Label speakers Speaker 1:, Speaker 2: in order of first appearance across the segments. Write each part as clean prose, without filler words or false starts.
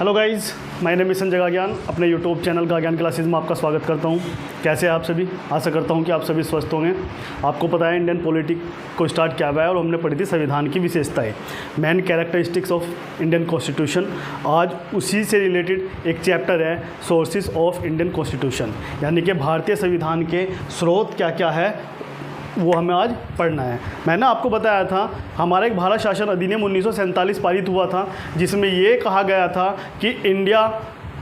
Speaker 1: Hello guys, my name is Sanjay गाज्ञान। अपने YouTube channel गाज्ञान classes में आपका स्वागत करता हूं। कैसे हैं आप सभी? आशा करता हूं कि आप सभी स्वस्थ होंगे। आपको पता है इंडियन पॉलिटिक को स्टार्ट किया हुआ है और हमने पढ़ी थी संविधान की विशेषताएं, main characteristics of Indian constitution. आज उसी से रिलेटेड एक चैप्टर है सोर्सेज ऑफ इंडियन कॉन्स्टिट्यूशन, यानी कि भारतीय संविधान के स्रोत क्या क्या है वो हमें आज पढ़ना है। मैंने आपको बताया था हमारा एक भारत शासन अधिनियम 1947 पारित हुआ था, जिसमें ये कहा गया था कि इंडिया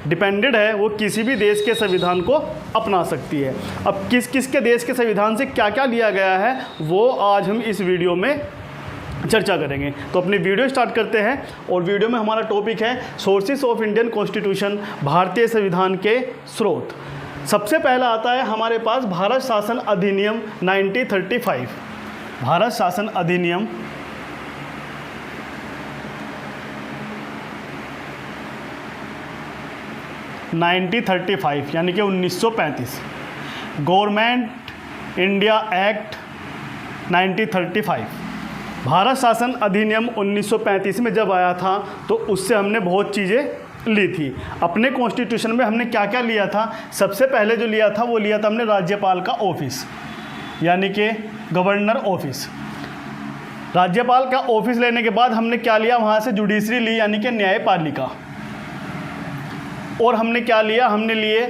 Speaker 1: डिपेंडेड है, वो किसी भी देश के संविधान को अपना सकती है। अब किस किस के देश के संविधान से क्या क्या लिया गया है वो आज हम इस वीडियो में चर्चा करेंगे। तो अपनी वीडियो स्टार्ट करते हैं और वीडियो में हमारा टॉपिक है सोर्सेज ऑफ इंडियन कॉन्स्टिट्यूशन, भारतीय संविधान के स्रोत। सबसे पहला आता है हमारे पास भारत शासन अधिनियम 1935। भारत शासन अधिनियम 1935 यानी कि 1935। Government India act 1935। भारत शासन अधिनियम 1935 में जब आया था तो उससे हमने बहुत चीज़ें ली थी। अपने कॉन्स्टिट्यूशन में हमने क्या क्या लिया था? सबसे पहले जो लिया था वो लिया था हमने राज्यपाल का ऑफिस, यानी कि गवर्नर ऑफिस। राज्यपाल का ऑफिस लेने के बाद हमने क्या लिया? वहाँ से जुडिशरी ली, यानी कि न्यायपालिका। और हमने क्या लिया? हमने लिए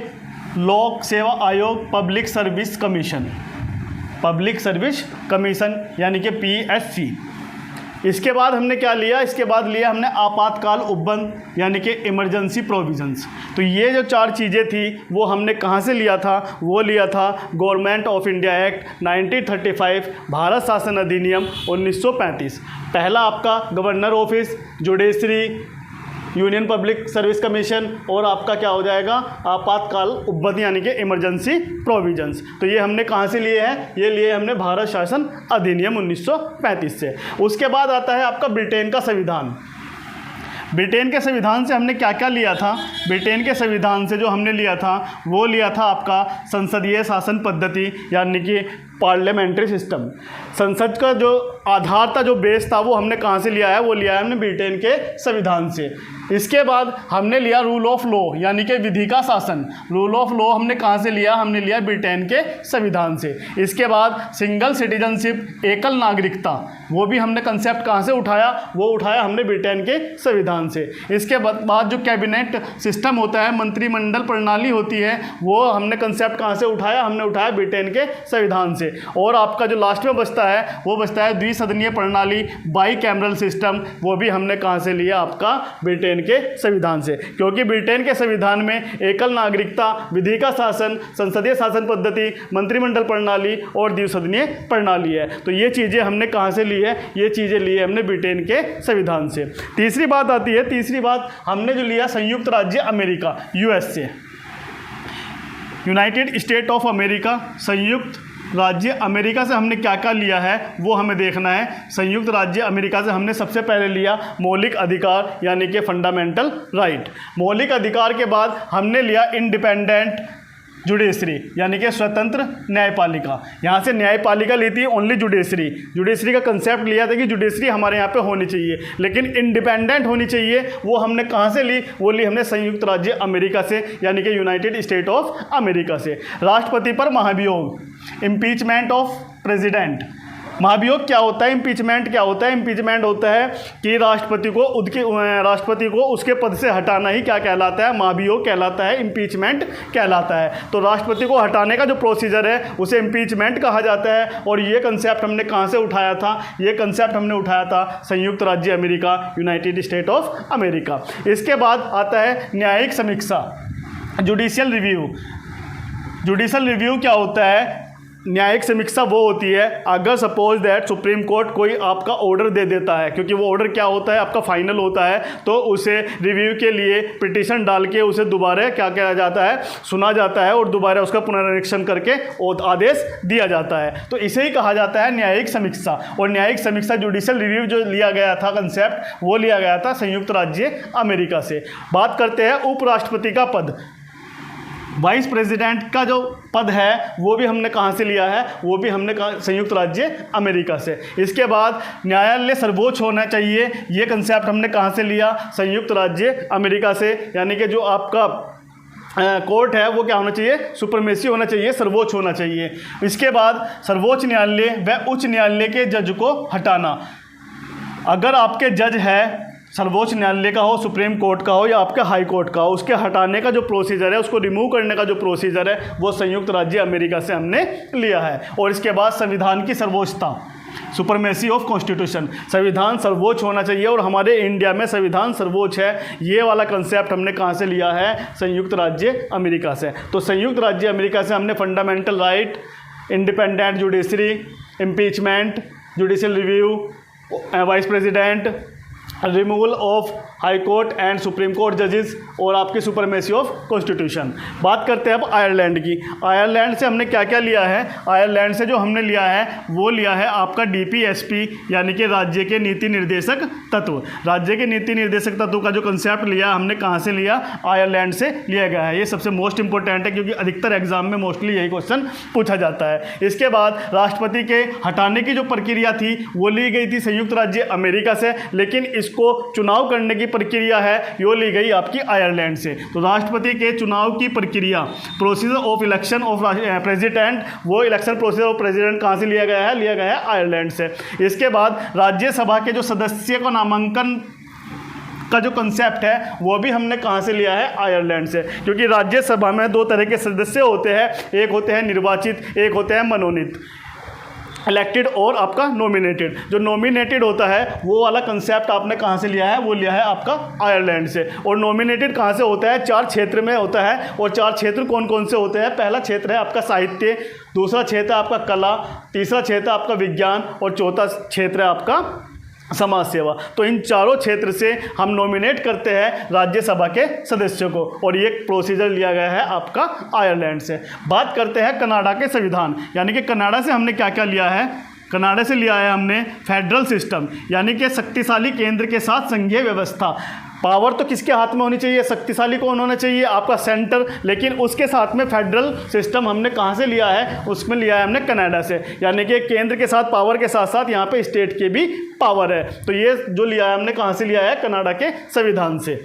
Speaker 1: लोक सेवा आयोग, public service commission, public service commission यानी कि PSC। इसके बाद हमने क्या लिया? इसके बाद लिया हमने आपातकाल उपबंध, यानी कि इमरजेंसी प्रोविजंस। तो ये जो चार चीज़ें थी वो हमने कहाँ से लिया था? वो लिया था government of India act 1935, Bharat शासन अधिनियम 1935। पहला आपका governor office, judiciary, union public service commission, और आपका क्या हो जाएगा? आपातकाल उपबंध यानी कि इमरजेंसी प्रोविजंस। तो ये हमने कहाँ से लिए हैं? ये लिए हमने भारत शासन अधिनियम 1935 से। उसके बाद आता है आपका ब्रिटेन का संविधान। ब्रिटेन के संविधान से हमने क्या क्या लिया था? ब्रिटेन के संविधान से जो हमने लिया था वो लिया था आपका संसदीय शासन पद्धति, यानी कि पार्लियामेंट्री सिस्टम। संसद का जो आधार था, जो बेस था, वो हमने कहाँ से लिया है? वो लिया है हमने ब्रिटेन के संविधान से। इसके बाद हमने लिया रूल ऑफ लॉ, यानी कि विधि का शासन। रूल ऑफ लॉ हमने कहाँ से लिया? हमने लिया ब्रिटेन के संविधान से। इसके बाद सिंगल सिटीजनशिप, एकल नागरिकता, वो भी हमने कंसेप्ट कहाँ से उठाया? वो उठाया हमने ब्रिटेन के संविधान से। इसके बाद जो कैबिनेट सिस्टम होता है, मंत्रिमंडल प्रणाली होती है, वो हमने कंसेप्ट कहाँ से उठाया? हमने उठाया ब्रिटेन के संविधान से। और आपका जो लास्ट में बचता है वो बचता है द्विसदनीय प्रणाली, बाई कैमरल सिस्टम, वो भी हमने कहाँ से लिया? आपका ब्रिटेन के संविधान से। क्योंकि ब्रिटेन के संविधान में एकल नागरिकता, विधि का शासन, संसदीय शासन पद्धति, मंत्रिमंडल प्रणाली और द्विसदनीय प्रणाली है। तो ये चीज़ें हमने कहाँ से ली है? ये चीज़ें ली है हमने ब्रिटेन के संविधान से। तीसरी बात आती है, तीसरी बात हमने जो लिया संयुक्त राज्य अमेरिका, US से, यूनाइटेड स्टेट ऑफ अमेरिका, संयुक्त राज्य अमेरिका से हमने क्या क्या लिया है वो हमें देखना है। संयुक्त राज्य अमेरिका से हमने सबसे पहले लिया मौलिक अधिकार, यानी कि फंडामेंटल राइट। मौलिक अधिकार के बाद हमने लिया इंडिपेंडेंट जुडिशरी, यानी कि स्वतंत्र न्यायपालिका। यहाँ से न्यायपालिका ली थी ओनली जुडिशरी। जुडिशरी का कंसेप्ट लिया था कि जुडिशरी हमारे यहाँ पे होनी चाहिए, लेकिन इंडिपेंडेंट होनी चाहिए। वो हमने कहाँ से ली? वो ली हमने संयुक्त राज्य अमेरिका से, यानी कि यूनाइटेड स्टेट ऑफ अमेरिका से। राष्ट्रपति पर महाभियोग, इम्पीचमेंट ऑफ प्रेसिडेंट। महाभियोग क्या होता है? इम्पीचमेंट क्या होता है? इम्पीचमेंट होता है कि राष्ट्रपति को उसके पद से हटाना ही क्या कहलाता है? महाभियोग कहलाता है, इम्पीचमेंट कहलाता है। तो राष्ट्रपति को हटाने का जो प्रोसीजर है उसे इम्पीचमेंट कहा जाता है। और ये कंसेप्ट हमने कहाँ से उठाया था? ये कंसेप्ट हमने उठाया था संयुक्त राज्य America, United state of America. इसके बाद आता है न्यायिक समीक्षा, जुडिशियल रिव्यू। जुडिशियल रिव्यू क्या होता है? न्यायिक समीक्षा वो होती है अगर सपोज दैट सुप्रीम कोर्ट कोई आपका ऑर्डर दे देता है, क्योंकि वो ऑर्डर क्या होता है? आपका फाइनल होता है, तो उसे रिव्यू के लिए पिटीशन डाल के उसे दोबारा क्या किया जाता है? सुना जाता है और दोबारा उसका पुनरीक्षण करके आदेश दिया जाता है। तो इसे ही कहा जाता है न्यायिक समीक्षा। और न्यायिक समीक्षा जुडिशियल रिव्यू जो लिया गया था कंसेप्ट, वो लिया गया था संयुक्त राज्य अमेरिका से। बात करते हैं उपराष्ट्रपति का पद। वाइस प्रेसिडेंट का जो पद है वो भी हमने कहाँ से लिया है, वो भी हमने संयुक्त राज्य अमेरिका से। इसके बाद न्यायालय सर्वोच्च होना चाहिए, ये कंसेप्ट हमने कहाँ से लिया, संयुक्त राज्य अमेरिका से। यानी कि जो आपका कोर्ट है वो क्या होना चाहिए, सुपरमेसी होना चाहिए, सर्वोच्च होना चाहिए। इसके बाद सर्वोच्च न्यायालय व उच्च न्यायालय के जज को हटाना। अगर आपके जज है सर्वोच्च न्यायालय का हो, सुप्रीम कोर्ट का हो या आपके हाई कोर्ट का हो, उसके हटाने का जो प्रोसीजर है, उसको रिमूव करने का जो प्रोसीजर है, वो संयुक्त राज्य अमेरिका से हमने लिया है। और इसके बाद संविधान की सर्वोच्चता, सुपरमेसी ऑफ कॉन्स्टिट्यूशन, संविधान सर्वोच्च होना चाहिए और हमारे इंडिया में संविधान सर्वोच्च है, ये वाला कंसेप्ट हमने कहाँ से लिया है, संयुक्त राज्य अमेरिका से। तो संयुक्त राज्य अमेरिका से हमने fundamental right, independent judiciary, impeachment, judicial review, vice president, removal of high court and supreme court जजेस और आपकी सुपरमेसी ऑफ कॉन्स्टिट्यूशन। बात करते हैं अब आयरलैंड की। आयरलैंड से हमने क्या क्या लिया है, आयरलैंड से जो हमने लिया है वो लिया है आपका DPSP यानी कि राज्य के नीति निर्देशक तत्व। राज्य के नीति निर्देशक तत्व का जो कंसेप्ट लिया हमने कहाँ से लिया, आयरलैंड से लिया गया है। ये सबसे मोस्ट इंपॉर्टेंट है क्योंकि अधिकतर एग्जाम में मोस्टली यही क्वेश्चन पूछा जाता है। इसके बाद राष्ट्रपति के हटाने की जो प्रक्रिया थी वो ली गई थी संयुक्त राज्य अमेरिका से, लेकिन इसको चुनाव करने की प्रक्रिया है यो ली गई आपकी आयरलैंड से। तो राष्ट्रपति के चुनाव की प्रक्रिया, procedure of election of president, वो इलेक्शन प्रोसीजर ऑफ प्रेसिडेंट कहाँ से लिया गया है, लिया गया है आयरलैंड से। इसके बाद राज्यसभा के जो सदस्य को नामांकन का जो कंसेप्ट है वो भी हमने कहाँ से लिया है, आयरलैंड से। क्योंकि राज्यसभा में दो तरह के सदस्य होते हैं, एक होते हैं निर्वाचित, एक होते हैं मनोनीत, इलेक्टेड और आपका नॉमिनेटेड। जो नॉमिनेटेड होता है वो वाला कंसेप्ट आपने कहाँ से लिया है, वो लिया है आपका आयरलैंड से। और नॉमिनेटेड कहाँ से होता है, 4 क्षेत्र में होता है। और 4 क्षेत्र कौन कौन से होते हैं, पहला क्षेत्र है आपका साहित्य, दूसरा क्षेत्र है आपका कला, तीसरा क्षेत्र है आपका विज्ञान और चौथा क्षेत्र है आपका समाज सेवा। तो इन चारों क्षेत्र से हम नॉमिनेट करते हैं राज्यसभा के सदस्यों को और ये प्रोसीजर लिया गया है आपका आयरलैंड से। बात करते हैं कनाडा के संविधान, यानी कि कनाडा से हमने क्या क्या लिया है। कनाडा से लिया है हमने फेडरल सिस्टम, यानी कि शक्तिशाली केंद्र के साथ संघीय व्यवस्था। पावर तो किसके हाथ में होनी चाहिए, शक्तिशाली कौन होना चाहिए, आपका सेंटर, लेकिन उसके साथ में फेडरल सिस्टम हमने कहाँ से लिया है, उसमें लिया है हमने कनाडा से। यानी कि केंद्र के साथ पावर के साथ साथ यहाँ पे स्टेट के भी पावर है। तो ये जो लिया है हमने कहाँ से लिया है, कनाडा के संविधान से।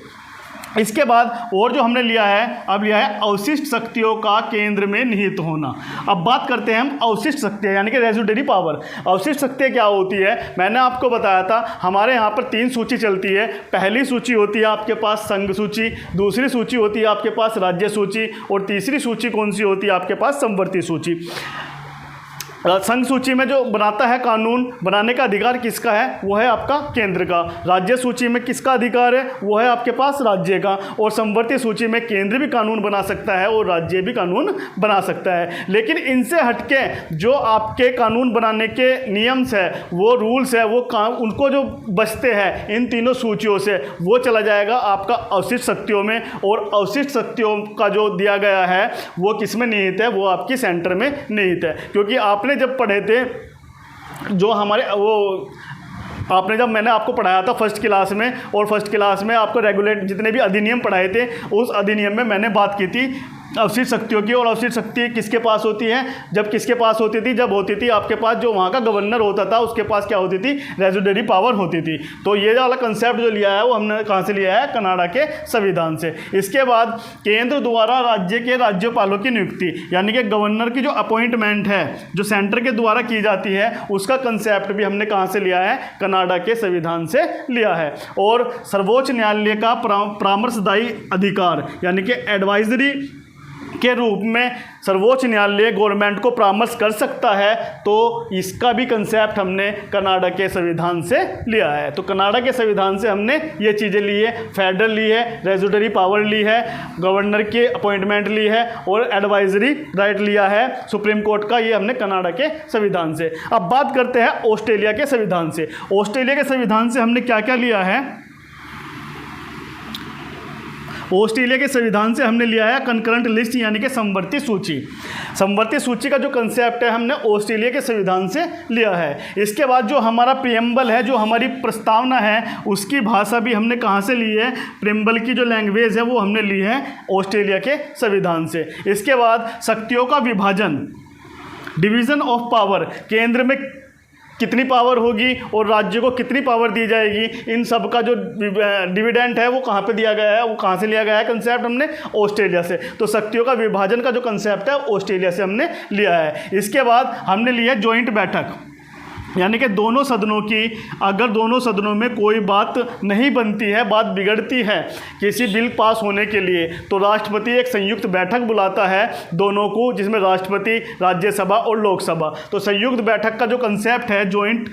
Speaker 1: इसके बाद और जो हमने लिया है, अब लिया है अवशिष्ट शक्तियों का केंद्र में निहित होना। अब बात करते हैं हम अवशिष्ट शक्तियाँ यानी कि रेजिडुअरी पावर। अवशिष्ट शक्तियाँ क्या होती है, मैंने आपको बताया था हमारे यहाँ पर 3 सूची चलती है। पहली सूची होती है आपके पास संघ सूची, दूसरी सूची होती है आपके पास राज्य सूची और तीसरी सूची कौन सी होती है आपके पास, समवर्ती सूची। संघ सूची में जो बनाता है कानून बनाने का अधिकार किसका है, वो है आपका केंद्र का। राज्य सूची में किसका अधिकार है, वो है आपके पास राज्य का। और समवर्ती सूची में केंद्र भी कानून बना सकता है और राज्य भी कानून बना सकता है। लेकिन इनसे हटके जो आपके कानून बनाने के नियम्स है, वो रूल्स है, वो उनको जो बचते हैं इन तीनों सूचियों से, वो चला जाएगा आपका अवशिष्ट शक्तियों में। और अवशिष्ट शक्तियों का जो दिया गया है वो किस में निहित है, वो आपकी सेंटर में निहित है। क्योंकि आपने जब पढ़े थे जो हमारे जब मैंने आपको पढ़ाया था फर्स्ट क्लास में, और फर्स्ट क्लास में आपको रेगुलेट जितने भी अधिनियम पढ़ाए थे उस अधिनियम में मैंने बात की थी अवशिष्ट शक्तियों की। और अवशिष्ट शक्ति किसके पास होती है, जब किसके पास होती थी, जब होती थी आपके पास जो वहाँ का गवर्नर होता था उसके पास क्या होती थी, रेजिडुअरी पावर होती थी। तो ये वाला कंसेप्ट जो लिया है वो हमने कहाँ से लिया है, कनाडा के संविधान से। इसके बाद केंद्र द्वारा राज्य के राज्यपालों की नियुक्ति, यानी कि गवर्नर की जो अपॉइंटमेंट है जो सेंटर के द्वारा की जाती है, उसका कंसेप्ट भी हमने कहाँ से लिया है, कनाडा के संविधान से लिया है। और सर्वोच्च न्यायालय का परामर्शदायी अधिकार, यानी कि एडवाइजरी के रूप में सर्वोच्च न्यायालय गवर्नमेंट को परामर्श कर सकता है, तो इसका भी कंसेप्ट हमने कनाडा के संविधान से लिया है। तो कनाडा के संविधान से हमने ये चीज़ें ली है, फेडरल ली है, रेजिडुअरी पावर ली है, गवर्नर की अपॉइंटमेंट ली है और एडवाइजरी राइट लिया है सुप्रीम कोर्ट का, ये हमने कनाडा के संविधान से। अब बात करते हैं ऑस्ट्रेलिया के संविधान से। ऑस्ट्रेलिया के संविधान से हमने क्या क्या लिया है, ऑस्ट्रेलिया के संविधान से हमने लिया है कंकरेंट लिस्ट यानी कि समवर्ती सूची। समवर्ती सूची का जो कंसेप्ट है हमने ऑस्ट्रेलिया के संविधान से लिया है। इसके बाद जो हमारा प्रियम्बल है, जो हमारी प्रस्तावना है, उसकी भाषा भी हमने कहाँ से ली है, प्रियम्बल की जो लैंग्वेज है वो हमने ली है ऑस्ट्रेलिया के संविधान से। इसके बाद शक्तियों का विभाजन, डिवीज़न ऑफ पावर, केंद्र में कितनी पावर होगी और राज्य को कितनी पावर दी जाएगी, इन सब का जो डिविडेंड है वो कहाँ पे दिया गया है, वो कहाँ से लिया गया है कंसेप्ट हमने ऑस्ट्रेलिया से। तो शक्तियों का विभाजन का जो कंसेप्ट है ऑस्ट्रेलिया से हमने लिया है। इसके बाद हमने लिया है जॉइंट बैठक, यानी कि दोनों सदनों की, अगर दोनों सदनों में कोई बात नहीं बनती है, बात बिगड़ती है किसी बिल पास होने के लिए, तो राष्ट्रपति एक संयुक्त बैठक बुलाता है दोनों को, जिसमें राष्ट्रपति, राज्यसभा और लोकसभा। तो संयुक्त बैठक का जो कंसेप्ट है, जॉइंट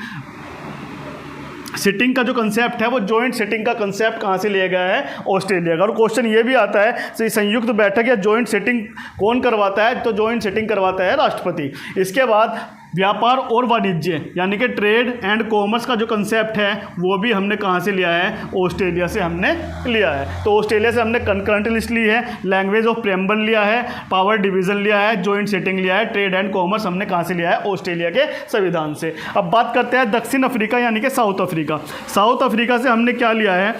Speaker 1: सिटिंग का जो कंसेप्ट है, वो जॉइंट सिटिंग का कंसेप्ट कहाँ से लिया गया है, ऑस्ट्रेलिया का। और क्वेश्चन ये भी आता है कि संयुक्त बैठक या जॉइंट सिटिंग कौन करवाता है, तो जॉइंट सिटिंग करवाता है राष्ट्रपति। इसके बाद व्यापार और वाणिज्य, यानी कि ट्रेड एंड कॉमर्स का जो कंसेप्ट है वो भी हमने कहाँ से लिया है, ऑस्ट्रेलिया से हमने लिया है। तो ऑस्ट्रेलिया से हमने कंकरेंट लिस्ट ली है, लैंग्वेज ऑफ प्रियम्बल लिया है, पावर डिवीज़न लिया है, जॉइंट सेटिंग लिया है, ट्रेड एंड कॉमर्स हमने कहाँ से लिया है, ऑस्ट्रेलिया के संविधान से। अब बात करते हैं दक्षिण अफ्रीका यानी कि साउथ अफ्रीका। साउथ अफ्रीका से हमने क्या लिया है,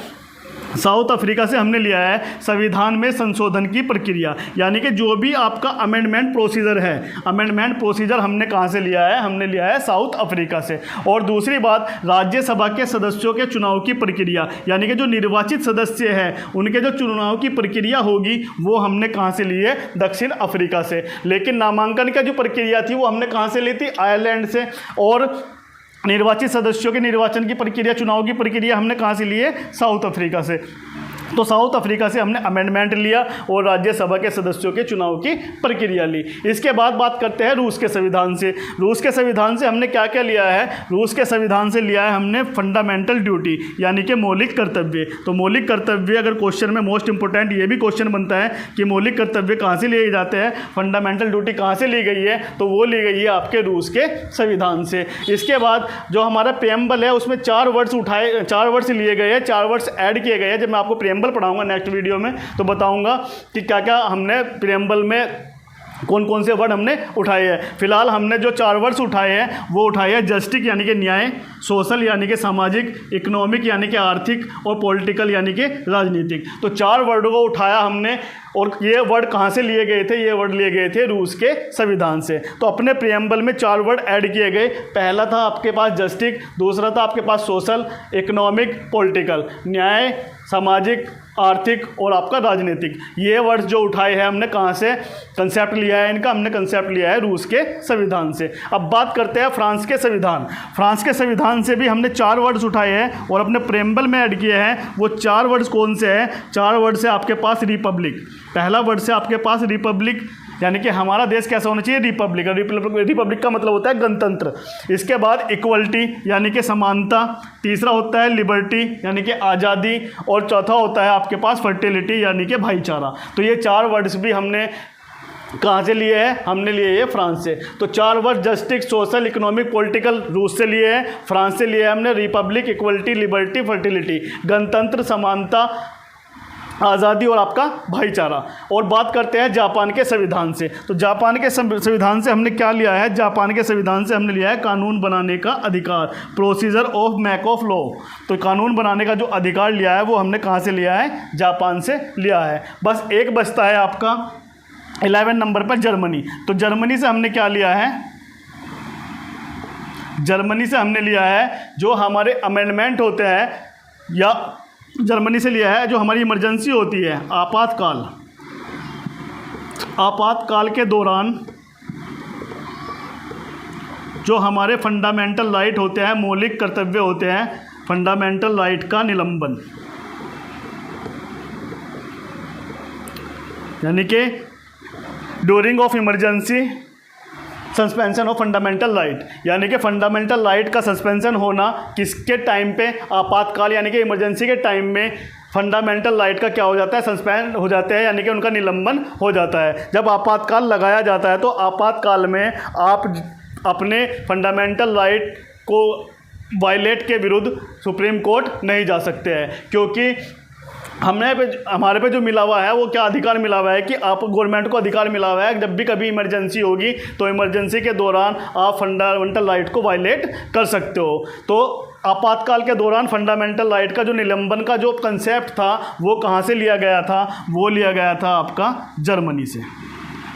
Speaker 1: साउथ अफ्रीका से हमने लिया है संविधान में संशोधन की प्रक्रिया, यानी कि जो भी आपका अमेंडमेंट प्रोसीजर है, अमेंडमेंट प्रोसीजर हमने कहाँ से लिया है, हमने लिया है साउथ अफ्रीका से। और दूसरी बात, राज्यसभा के सदस्यों के चुनाव की प्रक्रिया, यानी कि जो निर्वाचित सदस्य हैं उनके जो चुनाव की प्रक्रिया होगी वो हमने कहाँ से ली है, दक्षिण अफ्रीका से। लेकिन नामांकन का जो प्रक्रिया थी वो हमने कहाँ से ली थी, आयरलैंड से। और निर्वाचित सदस्यों के निर्वाचन की प्रक्रिया, चुनाव की प्रक्रिया हमने कहाँ से ली है, साउथ अफ्रीका से। तो साउथ अफ्रीका से हमने अमेंडमेंट लिया और राज्यसभा के सदस्यों के चुनाव की प्रक्रिया ली। इसके बाद बात करते हैं रूस के संविधान से। रूस के संविधान से हमने क्या क्या लिया है, रूस के संविधान से लिया है हमने फंडामेंटल ड्यूटी, यानी कि मौलिक कर्तव्य। तो मौलिक कर्तव्य, अगर क्वेश्चन में मोस्ट इंपोर्टेंट ये भी क्वेश्चन बनता है कि मौलिक कर्तव्य कहाँ से लिए जाते हैं, फंडामेंटल ड्यूटी कहाँ से ली गई है, तो वो ली गई है आपके रूस के संविधान से। इसके बाद जो हमारा प्रियम्बल है उसमें 4 वर्ड्स लिए गए हैं, 4 वर्ड्स ऐड किए गए हैं। जब मैं आपको प्रियम्बल पढ़ाऊंगा नेक्स्ट वीडियो में तो बताऊंगा कि क्या क्या हमने प्रियम्बल में कौन कौन से वर्ड हमने उठाए हैं। फिलहाल हमने जो 4 वर्ड्स उठाए हैं वो उठाए हैं जस्टिक यानी कि न्याय, सोशल यानी कि सामाजिक, इकोनॉमिक यानी कि आर्थिक, और पॉलिटिकल यानी कि राजनीतिक। तो 4 वर्डों को उठाया हमने, और ये वर्ड कहाँ से लिए गए थे, ये वर्ड लिए गए थे रूस के संविधान से। तो अपने प्रियम्बल में 4 वर्ड ऐड किए गए। पहला था आपके पास जस्टिक, दूसरा था आपके पास सोशल, इकोनॉमिक, पॉलिटिकल, न्याय, सामाजिक, आर्थिक और आपका राजनीतिक। ये वर्ड्स जो उठाए हैं हमने कहाँ से कंसेप्ट लिया है, इनका हमने कंसेप्ट लिया है रूस के संविधान से। अब बात करते हैं फ्रांस के संविधान। फ्रांस के संविधान से भी हमने 4 वर्ड्स उठाए हैं और अपने प्रियम्बल में ऐड किए हैं। वो 4 वर्ड्स कौन से हैं, 4 वर्ड से आपके पास रिपब्लिक, पहला वर्ड से आपके पास रिपब्लिक, यानी कि हमारा देश कैसा होना चाहिए, रिपब्लिक। रिपब्लिक का मतलब होता है गणतंत्र। इसके बाद इक्वलिटी यानी कि समानता, तीसरा होता है लिबर्टी यानी कि आज़ादी, और चौथा होता है आपके पास फर्टिलिटी यानी कि भाईचारा। तो ये 4 वर्ड्स भी हमने कहाँ से लिए हैं, हमने लिए हैं फ्रांस से। तो 4 वर्ड जस्टिक, सोशल, इकोनॉमिक, पॉलिटिकल रूस से लिए हैं, फ्रांस से लिए हैं हमने रिपब्लिक, इक्वलिटी, लिबर्टी, फर्टिलिटी, गणतंत्र, समानता, आज़ादी और आपका भाईचारा। और बात करते हैं जापान के संविधान से। तो जापान के संविधान से हमने क्या लिया है, जापान के संविधान से हमने लिया है कानून बनाने का अधिकार, procedure of make of law. तो कानून बनाने का जो अधिकार लिया है वो हमने कहाँ से लिया है, जापान से लिया है। बस एक बचता है आपका 11 नंबर पर जर्मनी। तो जर्मनी से हमने क्या लिया है, जर्मनी से हमने लिया है जो हमारे अमेंडमेंट होते हैं, या जर्मनी से लिया है जो हमारी इमरजेंसी होती है, आपातकाल। आपातकाल के दौरान जो हमारे फंडामेंटल राइट होते हैं, मौलिक कर्तव्य होते हैं, फंडामेंटल राइट का निलंबन, यानी कि during of emergency suspension of fundamental right, यानी कि फंडामेंटल राइट का सस्पेंशन होना किसके टाइम पे, आपातकाल यानी कि इमरजेंसी के टाइम में फंडामेंटल राइट का क्या हो जाता है, सस्पेंड हो जाते हैं, यानी कि उनका निलंबन हो जाता है। जब आपातकाल लगाया जाता है तो आपातकाल में आप अपने फंडामेंटल राइट को वायलेट के विरुद्ध सुप्रीम कोर्ट नहीं जा सकते हैं, क्योंकि हमारे पे जो मिला हुआ है वो क्या अधिकार मिला हुआ है कि आप गवर्नमेंट को अधिकार मिला हुआ है जब भी कभी इमरजेंसी होगी तो इमरजेंसी के दौरान आप फंडामेंटल राइट को वायलेट कर सकते हो। तो आपातकाल के दौरान फंडामेंटल राइट का जो निलंबन का जो कंसेप्ट था वो कहाँ से लिया गया था, वो लिया गया था आपका जर्मनी से।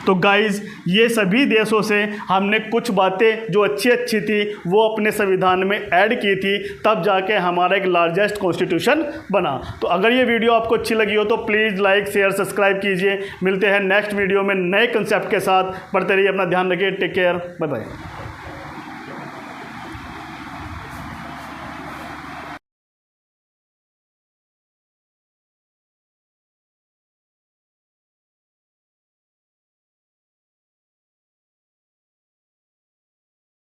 Speaker 1: तो गाइज़ ये सभी देशों से हमने कुछ बातें जो अच्छी अच्छी थी वो अपने संविधान में ऐड की थी, तब जाके हमारा एक लार्जेस्ट कॉन्स्टिट्यूशन बना। तो अगर ये वीडियो आपको अच्छी लगी हो तो प्लीज़ लाइक शेयर सब्सक्राइब कीजिए। मिलते हैं नेक्स्ट वीडियो में नए कंसेप्ट के साथ। पढ़ते रहिए, अपना ध्यान रखिए, टेक केयर, बाय बाय।